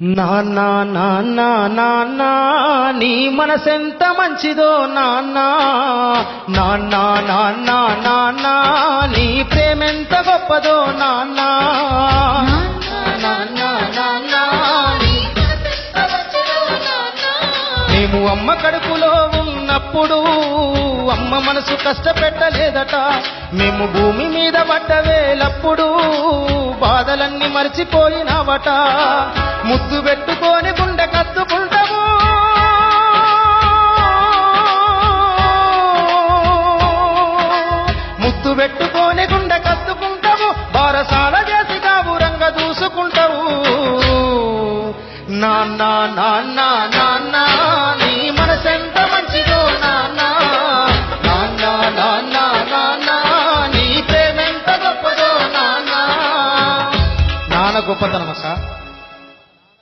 నాన్నా నాన్నా నాన్నా నీ మనసెంత మంచిదో నాన్నా, నాన్నా నాన్నా నాన్నా నీ ప్రేమెంత గొప్పదో నాన్నా, నాన్నా నాన్నా మేము అమ్మ కడుపులో ఉన్నప్పుడు అమ్మ మనసు కష్టపెట్టలేదట, మేము భూమి మీద పడ్డవేలప్పుడు బాధలన్నీ మర్చిపోయినావట, ముద్దు పెట్టుకొని గుండె కత్తుకుంటాము, ముద్దు పెట్టుకొని గుండె కత్తుకుంటాము, బారసాల చేసి గాబురంగా దూసుకుంటావు నాన్నా నాన్నా నాన్న.